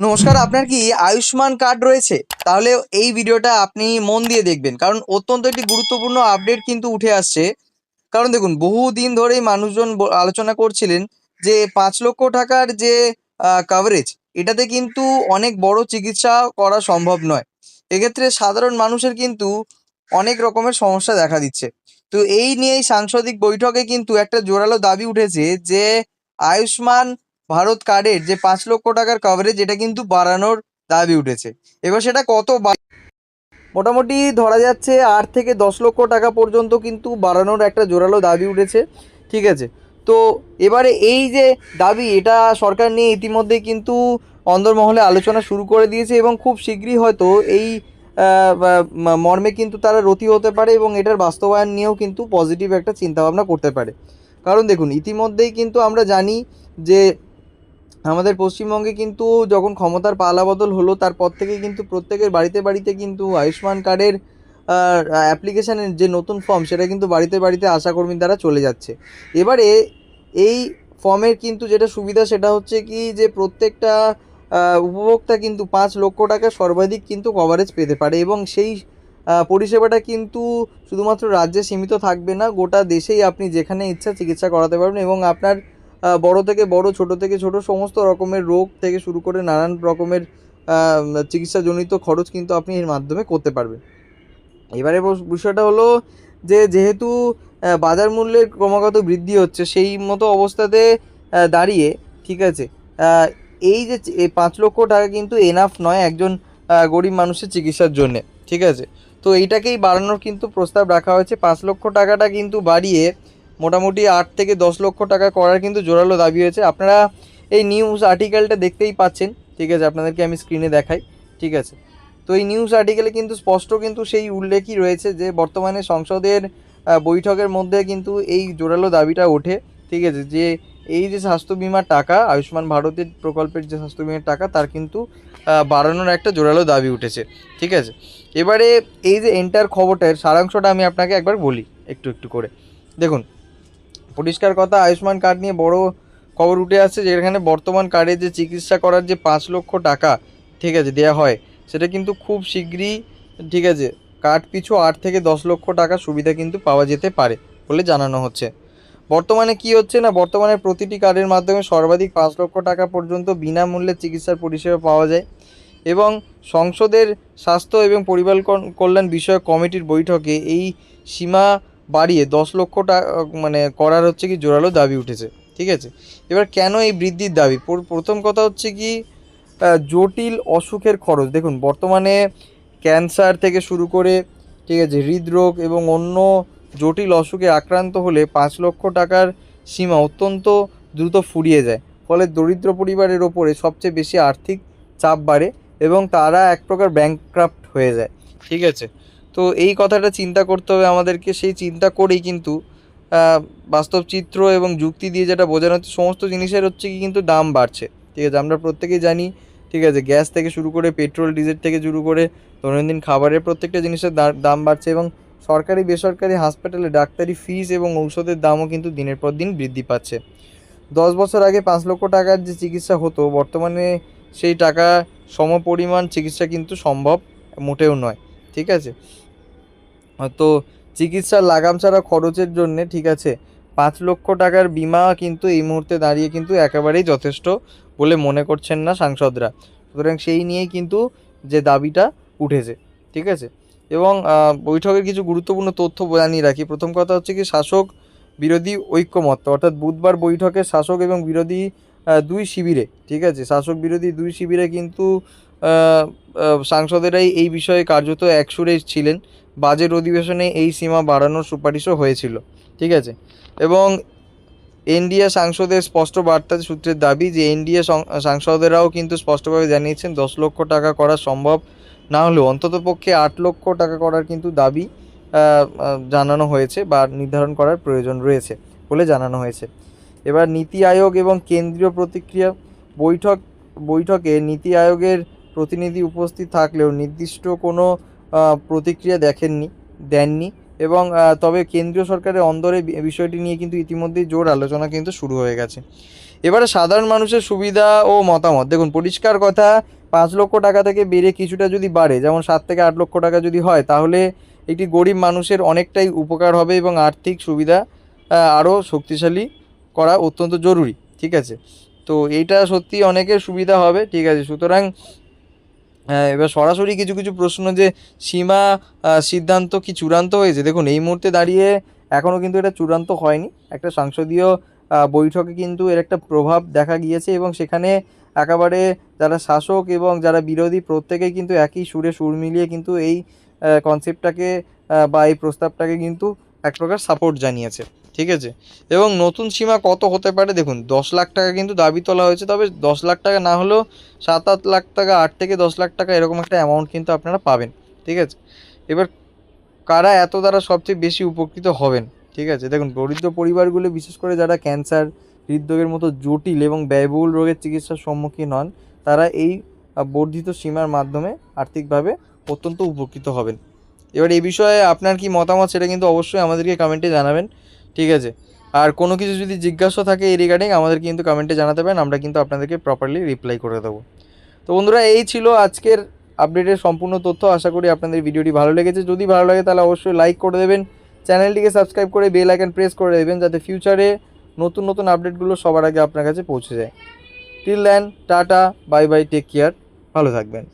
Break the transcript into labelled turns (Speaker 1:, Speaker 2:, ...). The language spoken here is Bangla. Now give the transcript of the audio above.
Speaker 1: নমস্কার, আপনার কি আয়ুষ্মান কার্ড রয়েছে? তাহলে এই ভিডিওটা আপনি মন দিয়ে দেখবেন, কারণ অত্যন্ত একটি গুরুত্বপূর্ণ আপডেট কিন্তু উঠে আসছে। কারণ দেখুন, বহুদিন ধরেই মানুষজন আলোচনা করছিলেন যে ৫,০০,০০০ টাকার যে কভারেজ, এটাতে কিন্তু অনেক বড় চিকিৎসা করা সম্ভব নয়। এক্ষেত্রে সাধারণ মানুষের কিন্তু অনেক রকমের সমস্যা দেখা দিচ্ছে। তো এই নিয়েই সাংসদিক বৈঠকে কিন্তু একটা জোরালো দাবি উঠেছে যে আয়ুষ্মান ভারত কার্ডের যে ৫,০০,০০০ টাকার কভারেজ, এটা কিন্তু বাড়ানোর দাবি উঠেছে। এবার সেটা কত মোটামুটি ধরা যাচ্ছে ৮ থেকে ১০ লক্ষ টাকা পর্যন্ত কিন্তু বাড়ানোর একটা জোরালো দাবি উঠেছে। ঠিক আছে? তো এবারে এই যে দাবি, এটা সরকার নিয়ে ইতিমধ্যেই কিন্তু অন্দরমহলে আলোচনা শুরু করে দিয়েছে এবং খুব শীঘ্রই হয়তো এই মর্মে কিন্তু তারা রতি হতে পারে এবং এটার বাস্তবায়ন নিয়েও কিন্তু পজিটিভ একটা চিন্তাভাবনা করতে পারে। কারণ দেখুন, ইতিমধ্যেই কিন্তু আমরা জানি যে আমাদের পশ্চিমবঙ্গে কিন্তু যখন ক্ষমতার পালাবদল হলো, তারপর থেকে কিন্তু প্রত্যেকের বাড়িতে বাড়িতে কিন্তু আয়ুষ্মান কার্ডের অ্যাপ্লিকেশানের যে নতুন ফর্ম, সেটা কিন্তু বাড়িতে বাড়িতে আশাকর্মীর দ্বারা চলে যাচ্ছে। এবারে এই ফর্মের কিন্তু যেটা সুবিধা, সেটা হচ্ছে কি যে প্রত্যেকটা উপভোক্তা কিন্তু ৫,০০,০০০ টাকা সর্বাধিক কিন্তু কভারেজ পেতে পারে এবং সেই পরিষেবাটা কিন্তু শুধুমাত্র রাজ্যে সীমিত থাকবে না, গোটা দেশেই আপনি যেখানে ইচ্ছা চিকিৎসা করাতে পারবেন এবং আপনার বড় থেকে বড়, ছোট থেকে ছোট সমস্ত রকমের রোগ থেকে শুরু করে নানান রকমের চিকিৎসাজনিত খরচ কিন্তু আপনি এর মাধ্যমে করতে পারবেন। এবারে বিষয়টা হলো যে যেহেতু বাজার মূল্যের ক্রমাগত বৃদ্ধি হচ্ছে, সেই মতো অবস্থাতে দাঁড়িয়ে, ঠিক আছে, এই যে ৫,০০,০০০ টাকা কিন্তু এনাফ নয় একজন গরিব মানুষের চিকিৎসার জন্যে। ঠিক আছে? তো এইটাকেই বাড়ানোর কিন্তু প্রস্তাব রাখা হয়েছে। ৫,০০,০০০ টাকাটা কিন্তু বাড়িয়ে মোটামুটি ৮ থেকে ১০ লক্ষ টাকা করার কিন্তু জোরালো দাবি হয়েছে। আপনারা এই নিউজ আর্টিকেলটা দেখতেই পাচ্ছেন। ঠিক আছে? আপনাদেরকে আমি স্ক্রিনে দেখাই। ঠিক আছে? তো এই নিউজ আর্টিকেলে কিন্তু স্পষ্ট কিন্তু সেই উল্লেখই রয়েছে যে বর্তমানে সংসদের বৈঠকের মধ্যে কিন্তু এই জোরালো দাবিটা ওঠে। ঠিক আছে? যে এই যে স্বাস্থ্য বিমার টাকা, আয়ুষ্মান ভারতের প্রকল্পের যে স্বাস্থ্য বিমার টাকা, তার কিন্তু বাড়ানোর একটা জোরালো দাবি উঠেছে। ঠিক আছে? এবারে এই যে এন্টার খবরটার সারাংশটা আমি আপনাকে একবার বলি একটু একটু করে। দেখুন, পরিষ্কার কথা, আয়ুষ্মান কার্ড নিয়ে বড় খবর উঠে আসছে, যেখানে বর্তমান কার্ডে যে চিকিৎসা করার যে ৫,০০,০০০ টাকা, ঠিক আছে, দেওয়া হয়, সেটা কিন্তু খুব শীঘ্রই, ঠিক আছে, কার্ড পিছু ৮ থেকে ১০ লক্ষ টাকা সুবিধা কিন্তু পাওয়া যেতে পারে বলে জানানো হচ্ছে। বর্তমানে কি হচ্ছে না, বর্তমানে প্রতিটি কার্ডের মাধ্যমে সর্বাধিক ৫ লক্ষ টাকা পর্যন্ত বিনামূল্যে চিকিৎসার পরিষেবা পাওয়া যায় এবং সংসদের স্বাস্থ্য এবং পরিবার কল্যাণ বিষয়ক কমিটির বৈঠকে এই সীমা বাড়িয়ে ১০ লক্ষ টাকা মানে করার হচ্ছে কি জোরালো দাবি উঠেছে। ঠিক আছে? এবার কেন এই বৃদ্ধির দাবি? প্রথম কথা হচ্ছে কি, জটিল অসুখের খরচ। দেখুন, বর্তমানে ক্যান্সার থেকে শুরু করে, ঠিক আছে, হৃদরোগ এবং অন্য জটিল অসুখে আক্রান্ত হলে ৫ লক্ষ টাকার সীমা অত্যন্ত দ্রুত ফুরিয়ে যায়। ফলে দরিদ্র পরিবারের ওপরে সবচেয়ে বেশি আর্থিক চাপ বাড়ে এবং তারা এক প্রকার ব্যাংকক্রাফট হয়ে যায়। ঠিক আছে? তো এই কথাটা চিন্তা করতে হবে আমাদেরকে। সেই চিন্তা করেই কিন্তু বাস্তব চিত্র এবং যুক্তি দিয়ে যেটা বোঝানো হচ্ছে, সমস্ত জিনিসের হচ্ছে কি কিন্তু দাম বাড়ছে। ঠিক আছে? আমরা প্রত্যেকেই জানি। ঠিক আছে? গ্যাস থেকে শুরু করে পেট্রোল, ডিজেল থেকে শুরু করে দৈনন্দিন খাবারের প্রত্যেকটা জিনিসের দাম বাড়ছে এবং সরকারি বেসরকারি হাসপাতালে ডাক্তারি ফিস এবং ঔষধের দামও কিন্তু দিনের পর দিন বৃদ্ধি পাচ্ছে। ১০ বছর আগে ৫ লক্ষ টাকার যে চিকিৎসা হতো, বর্তমানে সেই টাকা সমপরিমাণ চিকিৎসা কিন্তু সম্ভব মোটেও নয়। ঠিক আছে? তো চিকিৎসার লাগাম ছাড়া খরচের জন্যে, ঠিক আছে, ৫ লক্ষ টাকার বিমা কিন্তু এই মুহূর্তে দাঁড়িয়ে কিন্তু একেবারেই যথেষ্ট বলে মনে করছেন না সাংসদরা। সুতরাং সেই নিয়েই কিন্তু যে দাবিটা উঠেছে। ঠিক আছে? এবং বৈঠকের কিছু গুরুত্বপূর্ণ তথ্য জানিয়ে রাখি। প্রথম কথা হচ্ছে কি, শাসক বিরোধী ঐক্যমত্য, অর্থাৎ বুধবার বৈঠকে শাসক এবং বিরোধী দুই শিবিরে, ঠিক আছে, শাসক বিরোধী দুই শিবিরে কিন্তু সাংসদেরাই এই বিষয়ে কার্যত একসুরে ছিলেন। বাজেট অধিবেশনে এই সীমা বাড়ানোর সুপারিশও হয়েছিল। ঠিক আছে? এবং এনডিএ সাংসদের স্পষ্ট বার্তা সূত্রের দাবি যে এনডিএ সাংসদেরাও কিন্তু স্পষ্টভাবে জানিয়েছেন ১০ লক্ষ টাকা করা সম্ভব না হলেও অন্ততপক্ষে ৮ লক্ষ টাকা করার কিন্তু দাবি জানানো হয়েছে বা নির্ধারণ করার প্রয়োজন রয়েছে বলে জানানো হয়েছে। এবার নীতি আয়োগ এবং কেন্দ্রীয় প্রতিক্রিয়া। বৈঠকে নীতি আয়োগের প্রতিনিধি উপস্থিত থাকলেও নির্দিষ্ট কোনো প্রতিক্রিয়া দেননি এবং তবে কেন্দ্রীয় সরকারের অন্দরে বিষয়টি নিয়ে কিন্তু ইতিমধ্যেই জোর আলোচনা কিন্তু শুরু হয়ে গেছে। এবারে সাধারণ মানুষের সুবিধা ও মতামত দেখুন, পরিষ্কার কথা, 5 লক্ষ টাকা থেকে বেড়ে কিছুটা যদি বাড়ে, যেমন 7 থেকে 8 লক্ষ টাকা যদি হয়, তাহলে একটি গরিব মানুষের অনেকটাই উপকার হবে এবং আর্থিক সুবিধা আরও শক্তিশালী করা অত্যন্ত জরুরি। ঠিক আছে, তো এইটা সত্যি অনেকের সুবিধা হবে। ঠিক আছে, সুতরাং এবার সরাসরি কিছু কিছু প্রশ্ন যে সীমা সিদ্ধান্ত কি চূড়ান্ত হয়েছে, দেখুন এই মুহূর্তে দাঁড়িয়ে এখনও কিন্তু এটা চূড়ান্ত হয়নি। একটা সংসদীয় বৈঠকে কিন্তু এর একটা প্রভাব দেখা গিয়েছে এবং সেখানে একেবারে যারা শাসক এবং যারা বিরোধী প্রত্যেকেই কিন্তু একই সুরে সুর মিলিয়ে কিন্তু এই কনসেপ্টটাকে বা এই প্রস্তাবটাকে কিন্তু এক প্রকার সাপোর্ট জানিয়েছে। ঠিক আছে, এবং নতুন সীমা কত হতে পারে, দেখুন 10 লাখ টাকা কিন্তু দাবি তোলা হয়েছে, তবে 10 লাখ টাকা না হলেও 7-8 লাখ টাকা, 8 থেকে 10 লাখ টাকা এরকম একটা অ্যামাউন্ট কিন্তু আপনারা পাবেন। ঠিক আছে, এবার কারা এত দ্বারা সবচেয়ে বেশি উপকৃত হবেন? ঠিক আছে, দেখুন দরিদ্র পরিবারগুলো, বিশেষ করে যারা ক্যান্সার, হৃদরোগের মতো জটিল এবং ব্যয়বহুল রোগের চিকিৎসার সম্মুখীন হন, তারা এই বর্ধিত সীমার মাধ্যমে আর্থিকভাবে অত্যন্ত উপকৃত হবেন। এবার এই বিষয়ে আপনার কি মতামত, সেটা কিন্তু অবশ্যই আমাদেরকে কমেন্টে জানাবেন। ঠিক আছে, আর কোনো কিছু যদি জিজ্ঞাসা থাকে এই রিগার্ডিং, আমাদের কিন্তু কমেন্টে জানাতে পারেন, আমরা কিন্তু আপনাদেরকে প্রপারলি রিপ্লাই করে দেবো। তো বন্ধুরা, এই ছিল আজকের আপডেটের সম্পূর্ণ তথ্য। আশা করি আপনাদের ভিডিওটি ভালো লেগেছে। যদি ভালো লাগে তাহলে অবশ্যই লাইক করে দেবেন, চ্যানেলটিকে সাবস্ক্রাইব করে বেল আইকন প্রেস করে দেবেন, যাতে ফিউচারে নতুন নতুন আপডেটগুলো সবার আগে আপনার কাছে পৌঁছে যায়। Till then, tata, bye bye, take care, ভালো থাকবেন।